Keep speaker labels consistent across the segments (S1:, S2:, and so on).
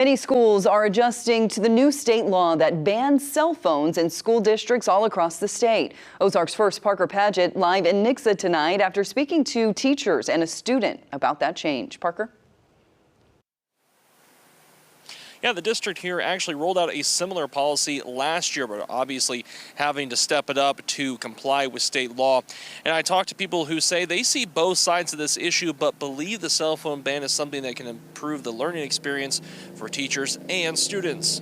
S1: Many schools are adjusting to the new state law that bans cell phones in school districts all across the state. Ozarks First Parker Paget live in Nixa tonight after speaking to teachers and a student about that change. Parker?
S2: Yeah, the district here actually rolled out a similar policy last year, but obviously having to step it up to comply with state law. And I talked to people who say they see both sides of this issue, but believe the cell phone ban is something that can improve the learning experience for teachers and students.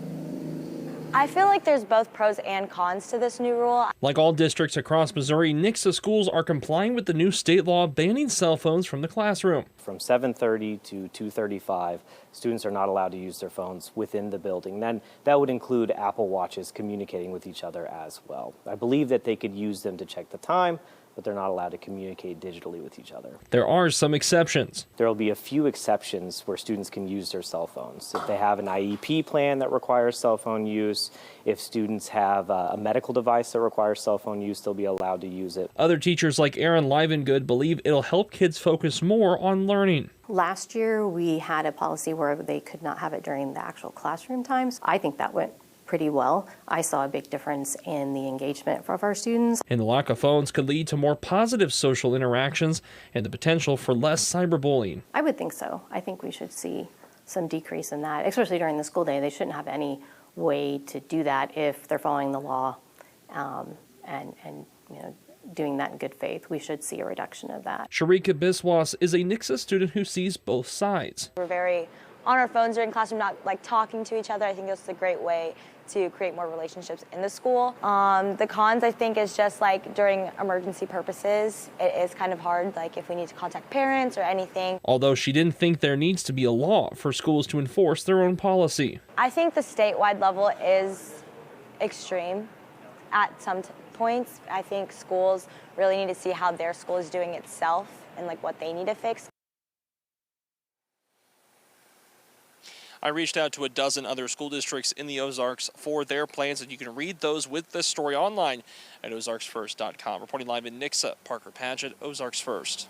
S3: I feel like there's both pros and cons to this new rule.
S4: Like all districts across Missouri, Nixa schools are complying with the new state law banning cell phones from the classroom.
S5: From 7:30 to 2:35, students are not allowed to use their phones within the building. Then that would include Apple Watches communicating with each other as well. I believe that they could use them to check the time, but they're not allowed to communicate digitally with each other.
S4: There are some exceptions.
S5: There will be a few exceptions where students can use their cell phones. If they have an IEP plan that requires cell phone use, if students have a medical device that requires cell phone use, they'll be allowed to use it.
S4: Other teachers like Aaron Livengood believe it'll help kids focus more on learning.
S6: Last year, we had a policy where they could not have it during the actual classroom times. I think that went pretty well. I saw a big difference in the engagement of our students.
S4: And the lack of phones could lead to more positive social interactions and the potential for less cyberbullying.
S6: I would think so. I think we should see some decrease in that, especially during the school day. They shouldn't have any way to do that if they're following the law and doing that in good faith. We should see a reduction of that.
S4: Sharika Biswas is a Nixa student who sees both sides.
S3: We're very on our phones during classroom, not like talking to each other. I think this is a great way to create more relationships in the school. The cons, I think, is just like during emergency purposes, it is kind of hard, like if we need to contact parents or anything.
S4: Although she didn't think there needs to be a law for schools to enforce their own policy.
S3: I think the statewide level is extreme at some points. I think schools really need to see how their school is doing itself and like what they need to fix.
S2: I reached out to a dozen other school districts in the Ozarks for their plans, and you can read those with this story online at ozarksfirst.com. Reporting live in Nixa, Parker Paget, Ozarks First.